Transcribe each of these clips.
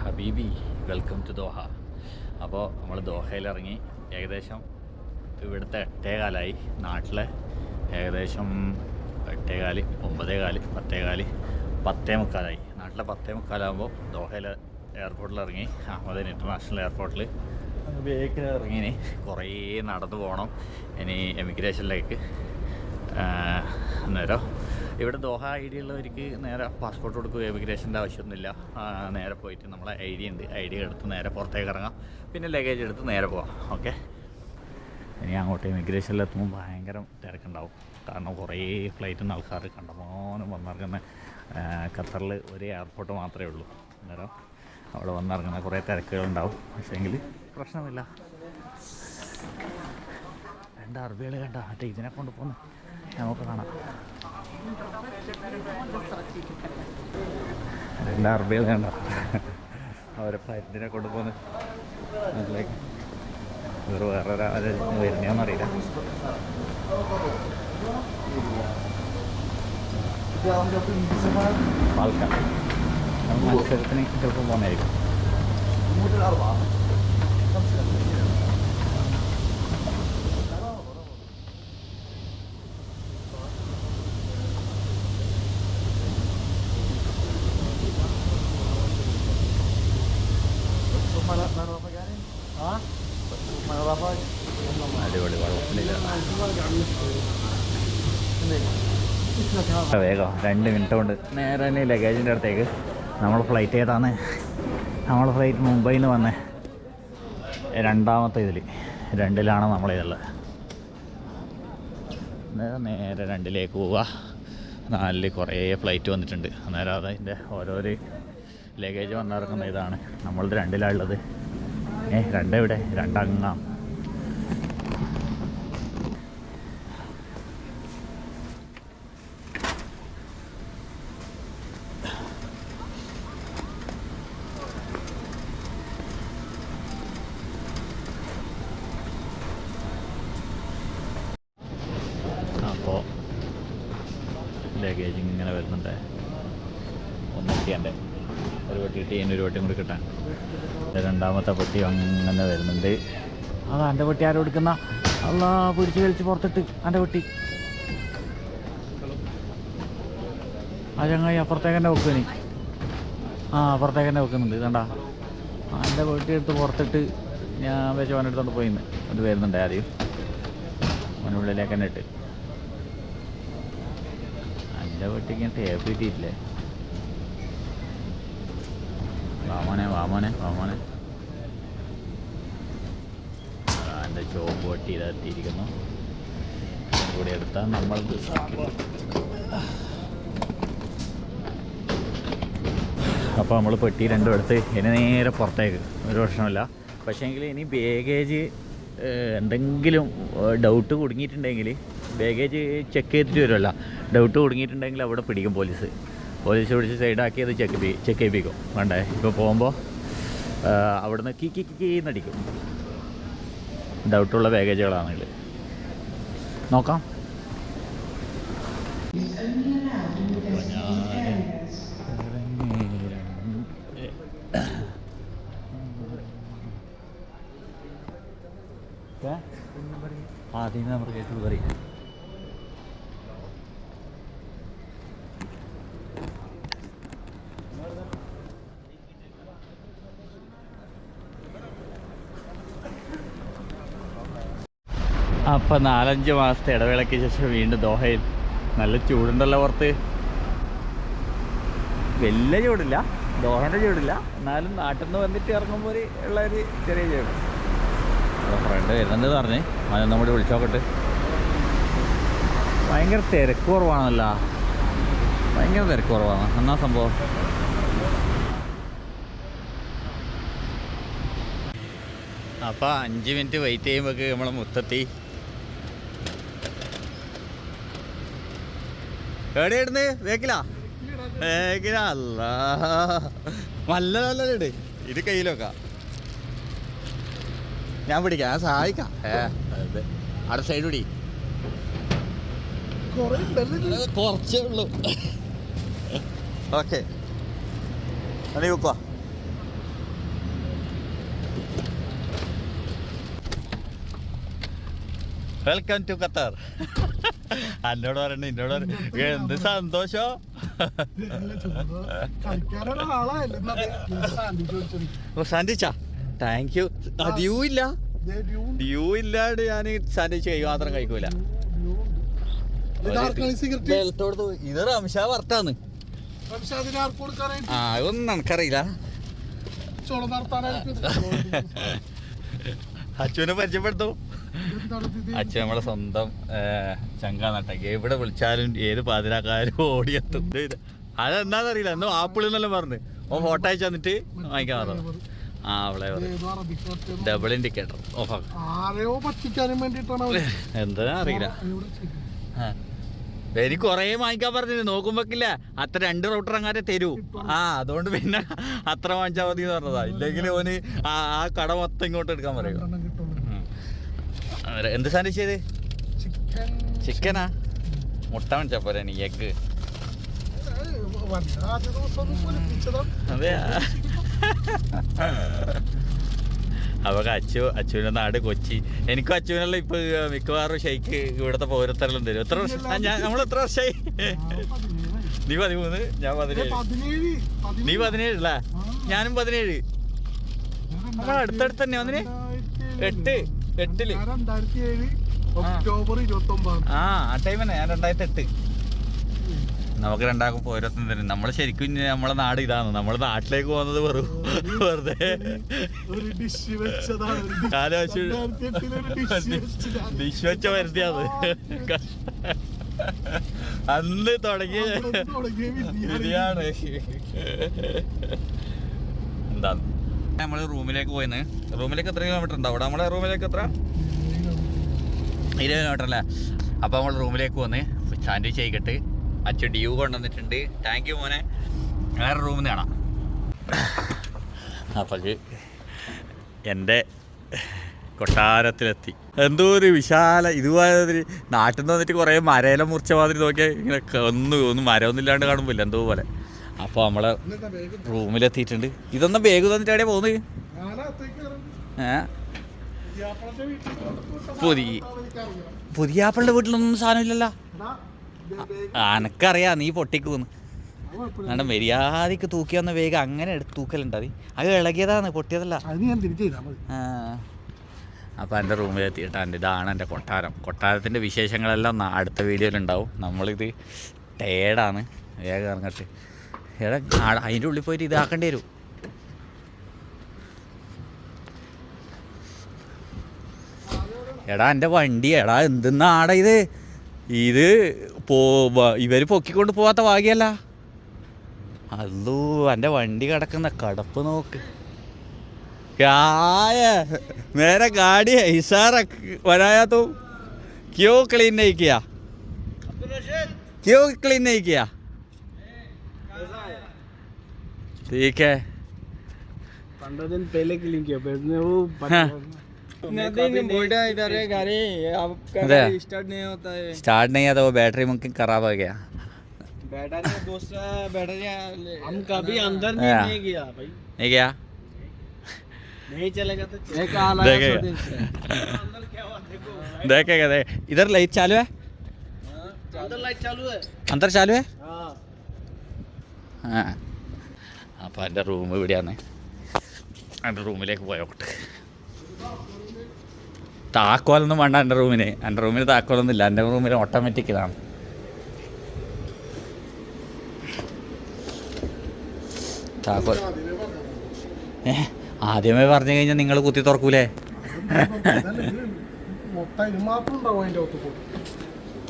ഹബീബി, welcome to Doha. അപ്പോൾ നമ്മൾ ദോഹയിലിറങ്ങി ഏകദേശം ഇവിടുത്തെ 8:15 നാട്ടിലെ ഏകദേശം 8:15, 9:15, 10:15, 10:45. നാട്ടിലെ 10:45 ദോഹയിലെ എയർപോർട്ടിൽ ഇറങ്ങി. അഹമ്മദൻ ഇൻ്റർനാഷണൽ എയർപോർട്ടിൽ ബേക്കിൽ ഇറങ്ങി. കുറേ നടന്നു പോകണം ഇനി എമിഗ്രേഷനിലേക്ക്. അന്നേരം ഇവിടെ ദോഹ ഐ ഡി ഉള്ളവർക്ക് നേരെ പാസ്പോർട്ട് കൊടുക്കുക, എമിഗ്രേഷൻ്റെ ആവശ്യമൊന്നുമില്ല. നേരെ പോയിട്ട് നമ്മളെ ഐ ഡി ഉണ്ട്, ഐ ഡി എടുത്ത് നേരെ പുറത്തേക്ക് ഇറങ്ങാം, പിന്നെ ലഗേജ് എടുത്ത് നേരെ പോവാം. ഓക്കെ. ഇനി അങ്ങോട്ട് എമിഗ്രേഷനിലെത്തുമ്പോൾ ഭയങ്കര തിരക്കുണ്ടാവും. കാരണം കുറേ ഫ്ലൈറ്റിൽ നിന്ന് ആൾക്കാർ കണ്ടമാനം വന്നിറങ്ങുന്ന ഖത്തറിൽ ഒരു എയർപോർട്ട് മാത്രമേ ഉള്ളൂ. അന്നേരം അവിടെ വന്നിറങ്ങുന്ന കുറേ തിരക്കുകളുണ്ടാവും. പക്ഷേങ്കിൽ പ്രശ്നമില്ല. 2 അറബികൾ കണ്ട മറ്റേ ഇതിനെ കൊണ്ട് പോകുന്നു, നമുക്ക് കാണാം. 2 അറബികൾ കണ്ട അവരെ ഫ്ലൈറ്റിനെ കൊണ്ട് പോകുന്നു. അതിലേക്ക് വേറെ വരുന്നതെന്നറിയില്ല. പാൽക്കാട് മത്സരത്തിന് ചിലപ്പോൾ പോകുന്നതായിരിക്കും. അടിപൊളി, കുഴപ്പമില്ല. വേഗം 2 മിനിറ്റ് കൊണ്ട് നേരെ തന്നെ ലഗേജിൻ്റെ അടുത്തേക്ക്. നമ്മൾ ഫ്ലൈറ്റ് ഏതാണ്? നമ്മൾ ഫ്ലൈറ്റ് മുംബൈയിൽ നിന്ന് വന്നേ 2ാമത്തെ ഇതിൽ 2ലാണ് നമ്മളിതുള്ളത്. നേരെ 2ലേക്ക് പോവുക. 4 കുറേ ഫ്ലൈറ്റ് വന്നിട്ടുണ്ട്. അന്നേരം അതിൻ്റെ ഓരോരോ ലഗേജ് വന്നിറങ്ങുന്ന ഇതാണ്. നമ്മളത് 2ലാണുള്ളത്. 2 എവിടെ? 2 അങ്ങാം. അപ്പോൾ ലഗേജ് ഇങ്ങനെ വരുന്നുണ്ട്. 1 എത്തിയൻ്റെ ഒരു പെട്ടി കിട്ടി, ഇനി ഒരു പെട്ടിയും കൂടി കിട്ടാൻ. 2ാമത്തെ പെട്ടി അങ്ങനെ വരുന്നുണ്ട്. അതാ എൻ്റെ പെട്ടി ആരും എടുക്കുന്ന അല്ലാ പിടിച്ച് വലിച്ച് പുറത്തിട്ട് എൻ്റെ പെട്ടി. ആ ചങ്ങായി അപ്പുറത്തേക്ക് തന്നെ വെക്കുനി. അപ്പുറത്തേക്ക് തന്നെ വെക്കുന്നുണ്ട്. ഇതണ്ടാ എൻ്റെ പെട്ടി എടുത്ത് പുറത്തിട്ട് ഞാൻ വെച്ച് അവനെടുത്തോണ്ട് പോയിന്ന്. അത് വരുന്നുണ്ട് ആദ്യം അവനുള്ളിലേക്ക് തന്നെ ഇട്ട്. എൻ്റെ പെട്ടിക്ക് ഞാൻ ടേപ്പ് കിട്ടിയിട്ടില്ലേ? വാമോനെ എൻ്റെ ചോപ്പ് പൊട്ടി ഇതെത്തിയിരിക്കുന്നു. കൂടി എടുത്താൽ നമ്മൾ അപ്പോൾ നമ്മൾ പെട്ടി 2 എടുത്ത് ഇനി നേരെ പുറത്തേക്ക്. ഒരു പ്രശ്നമില്ല. പക്ഷേങ്കിൽ ഇനി ബാഗേജ് എന്തെങ്കിലും ഡൗട്ട് കുടുങ്ങിയിട്ടുണ്ടെങ്കിൽ ബാഗേജ് ചെക്ക് ചെയ്തിട്ട് വരുമല്ല. ഡൗട്ട് കുടുങ്ങിയിട്ടുണ്ടെങ്കിൽ അവിടെ പിടിക്കും പോലീസ് പിടിച്ച് സൈഡാക്കി അത് ചെക്ക് ചെയ്യിപ്പിക്കും. വേണ്ടേ? ഇപ്പോൾ പോകുമ്പോൾ അവിടുന്ന് കീന്നടിക്കും. ഡൗട്ടുള്ള ബാഗേജുകളാണെങ്കിൽ നോക്കാം. ആദ്യം നമ്മൾ കേട്ടു പറയും. അപ്പം 4-5 മാസത്തെ ഇടവേളയ്ക്ക് ശേഷം വീണ്ടും ദോഹയിൽ. നല്ല ചൂടുണ്ടല്ലോ പുറത്ത്. വലിയ ചൂടില്ല, ദോഹേൻ്റെ ചൂടില്ല, എന്നാലും നാട്ടിൽ നിന്ന് വന്നിട്ട് ഇറങ്ങുമ്പോൾ ഉള്ളൊരു ചെറിയ ചൂട്. ഫ്രണ്ട് വരുന്നുണ്ടെന്ന് പറഞ്ഞ് അതൊന്നും കൂടി വിളിച്ചോക്കട്ടെ. ഭയങ്കര തിരക്ക് കുറവാണല്ലോ. ഭയങ്കര തിരക്ക് കുറവാണ്. എന്നാ സംഭവം? അപ്പോൾ 5 മിനിറ്റ് വെയിറ്റ് ചെയ്യുമ്പോഴേക്ക് നമ്മളെ മുത്തെത്തി. എവിടെയായിരുന്നു? വേക്കിലാ അല്ല നല്ല ഇട്. ഇത് കയ്യിലൊക്കെ ഞാൻ പിടിക്കാം, ഞാൻ സഹായിക്കാം. അവിടെ സൈഡ് പിടി. കുറച്ചേ ഉള്ളൂ. ഓക്കെ, നീ വെക്കുക. Welcome to Qatar. എന്നോട് പറയണ്ട, എന്നോട് എന്ത് സന്തോഷം. സാൻഡ്വിച്ചാ? Thank you. ഡ്യൂ ഇല്ല, ഡ്യൂ ഇല്ലാണ്ട് ഞാൻ സാൻഡ്വിച്ച് മാത്രം കഴിക്കൂല. ഇത് റംഷാ വർത്താണ്. ആ അതൊന്നും നമുക്കറിയില്ല. അച്ഛനെ പരിചയപ്പെടുത്തു. അച്ഛൻ നമ്മളെ സ്വന്തം ചങ്കാന്നട്ടെ. എവിടെ വിളിച്ചാലും ഏത് പാതിരാക്കാരും ഓടിയെത്തും. അതെന്താന്നറിയില്ല, എന്തോ ആപ്പിളെന്നെല്ലാം പറഞ്ഞ് ഓ ഫോട്ടോ അയച്ചു തന്നിട്ട് വാങ്ങിക്കാൻ പറഞ്ഞു. ആ അവളെ ഡബിൾ ഇൻഡിക്കേറ്റർ ഓഫാക്കും. എന്താ അറിയില്ല. എനിക്ക് കൊറേ വാങ്ങിക്കാൻ പറഞ്ഞു, നോക്കുമ്പോക്കില്ല അത്ര 2 റൗട്ടർ അങ്ങാതെ തരൂ. അതുകൊണ്ട് പിന്നെ അത്ര വാങ്ങിച്ചാൽ മതി എന്ന് പറഞ്ഞതാ. ഇല്ലെങ്കിൽ ഓന് ആ കട മൊത്തം ഇങ്ങോട്ട് എടുക്കാൻ പറയും. എന്ത് സാൻഡ്വിച്ച് ചെയ്ത്? ചിക്കനാ? മുട്ട വാങ്ങിച്ചാ പോരെ നീ? എഗ്? അതെ. അവക്ക് അച്ചുവിൻ്റെ നാട് കൊച്ചി. എനിക്കും അച്ചുവിനുള്ള ഇപ്പൊ മിക്കവാറും ഷെയ്ക്ക് ഇവിടുത്തെ പൗരത്വം തരും. എത്ര വർഷം? നമ്മൾ എത്ര വർഷമായി? നീ 13, ഞാൻ 17. നീ 17 അല്ലേ? ഞാനും 17. നമ്മൾ അടുത്തടുത്ത് തന്നെ വന്നിന്. 8 ആ ടൈം തന്നെ. ഞാൻ 2008. നമുക്ക് രണ്ടാക്കും പോരത്തും തരും. നമ്മള് ശരിക്കും നമ്മളെ നാട് ഇതാണ്. നമ്മള് നാട്ടിലേക്ക് പോകുന്നത് വെറുതെ ഡിഷ് വെച്ച വരുത്തിയത്. അന്ന് തുടങ്ങിയ ബിരിയാണി. എന്താ നമ്മള് റൂമിലേക്ക് പോയിന്ന്. റൂമിലേക്ക് എത്ര കിലോമീറ്റർ ഉണ്ടാവും അവിടെ? നമ്മളെ റൂമിലേക്ക് എത്ര? 20 കിലോമീറ്റർ അല്ലേ? അപ്പൊ നമ്മൾ റൂമിലേക്ക് വന്ന് സാൻഡ്വിച്ച് കഴിക്കട്ട്. അച്ഛൻ ഡ്യൂ കൊണ്ടുവന്നിട്ടുണ്ട്. താങ്ക് യു മോനെ. വേറെ റൂമിൽ നിന്ന് കാണാം. അപ്പോൾ എൻ്റെ കൊട്ടാരത്തിലെത്തി. എന്തോ ഒരു വിശാല ഇതുപോലെ നാട്ടിൽ നിന്ന് വന്നിട്ട് കുറേ മരയില മുറിച്ച മാതിരി നോക്കിയാൽ ഇങ്ങനെ ഒന്നും മരമൊന്നും ഇല്ലാണ്ട് കാണുമ്പോൾ എന്തോ പോലെ. അപ്പോൾ നമ്മളെ റൂമിലെത്തിയിട്ടുണ്ട്. ഇതൊന്നും ബാഗ് തന്നിട്ട് എവിടെയാണ് പോകുന്നത്? പുതിയ ആപ്പിളിൻ്റെ വീട്ടിലൊന്നും സാധനമില്ലല്ലോ. എനക്കറിയാം നീ പൊട്ടിക്കൂന്ന്. കാരണം മര്യാദക്ക് തൂക്കി വന്ന വേഗം അങ്ങനെ എടുത്ത് തൂക്കലുണ്ട്. അത് ഇളകിയതാണ്, പൊട്ടിയതല്ല. അപ്പോൾ എൻ്റെ റൂമിലെത്തിയിട്ടാണ്. ഇതാണ് എൻ്റെ കൊട്ടാരം. കൊട്ടാരത്തിൻ്റെ വിശേഷങ്ങളെല്ലാം അടുത്ത വീഡിയോയിലുണ്ടാവും. നമ്മളിത് ടയേർഡാണ്. വേഗം ഇറങ്ങട്ടെ. അതിൻ്റെ ഉള്ളിൽ പോയിട്ട് ഇതാക്കേണ്ടി വരും. എടാ എൻ്റെ വണ്ടി, എടാ എന്തെന്നാടാ ഇത്? ഇവർ പൊക്കിക്കൊണ്ട് പോവാത്ത ഭാഗ്യല്ല. അല്ലോ എൻ്റെ വണ്ടി കിടക്കുന്ന കടപ്പ് നോക്ക്. मेरा गाड़ी है इशारा बनाया तो क्यों क्लीन नहीं किया? क्यों क्लीन नहीं किया? ठीक है, 15 दिन पहले क्लीन किया वो इधर है गाड़ी आपका स्टार्ट नहीं होता है। स्टार्ट नहीं आता, वो बैटरी मुमकिन खराब हो गया। बैटरी दूसरा बैटरी हम कभी अंदर नहीं गया भाई। नहीं गया? नहीं चलेगा तो देखेगा। इधर लाइट चालू है? अंदर लाइट चालू है। अंदर चालू है? हाँ। അപ്പോൾ എൻ്റെ റൂം ഇവിടെയാണ്. എൻ്റെ റൂമിലേക്ക് പോയോട്ടെ. താക്കോലൊന്നും വേണ്ട എൻ്റെ റൂമിന്. എൻ്റെ റൂമിന് താക്കോലൊന്നും ഇല്ല. എൻ്റെ റൂമിൽ ഓട്ടോമാറ്റിക് ഇതാണ്. താക്കോൽ ആദ്യമേ പറഞ്ഞു കഴിഞ്ഞാൽ നിങ്ങൾ കുത്തി തുറക്കൂലേ?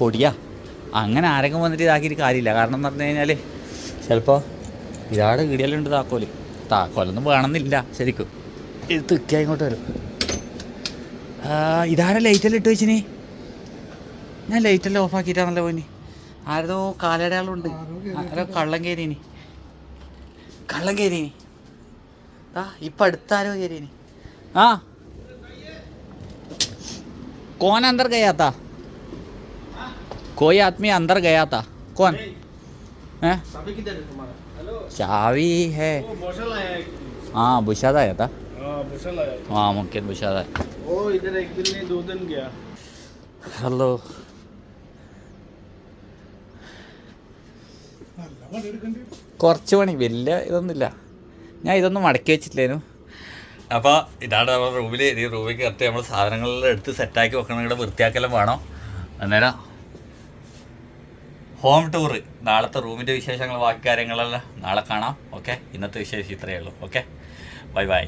പൊടിയാ. അങ്ങനെ ആരെങ്കിലും വന്നിട്ട് ഇതാക്കിയിട്ട് കാര്യമില്ല. കാരണം എന്ന് പറഞ്ഞു കഴിഞ്ഞാൽ ചിലപ്പോൾ ഇയാടെ വീടിയാലുണ്ട് താക്കോല്. താക്കോലൊന്നും വേണമെന്നില്ല ശരിക്കും. ഇത് തിക്കിയാൽ ഇങ്ങോട്ട് വരും. ഇതാരെ ലൈറ്റെല്ലാം ഇട്ട് വെച്ചിനി? ഞാൻ ലൈറ്റെല്ലാം ഓഫാക്കിയിട്ടാണല്ലോ പോയിനി. ആരതോ കാലടയാളുണ്ട്. ആരോ കള്ളം കയറിയിനി. ഇപ്പം അടുത്താരോ കയറിയിനി. कौन अंदर गया था? कोई आदमी अंदर गया था. कौन? चाबी किधर है तुम्हारा? हेलो, चाबी है. बुशल आया है. हाँ बुशाद आया था. बुशल आया. हाँ मुमकिन बुशाद आया. वो इधर 1 दिन नहीं 2 दिन गया. ഹലോ. കുറച്ച് പണി, വലിയ ഇതൊന്നുമില്ല. ഞാൻ ഇതൊന്നും മടക്കി വെച്ചിട്ടില്ലേനു. അപ്പോൾ ഇതാണ് നമ്മുടെ റൂമിൽ. ഈ റൂമിൽ കയറ്റി നമ്മൾ സാധനങ്ങളെല്ലാം എടുത്ത് സെറ്റാക്കി വെക്കണമെങ്കിൽ വൃത്തിയാക്കെല്ലാം വേണം. അന്നേരം ഹോം ടൂറ്, നാളത്തെ റൂമിൻ്റെ വിശേഷങ്ങൾ ബാക്കി കാര്യങ്ങളെല്ലാം നാളെ കാണാം. ഓക്കെ, ഇന്നത്തെ വിശേഷം ഇത്രയേ ഉള്ളൂ. Okay, bye bye.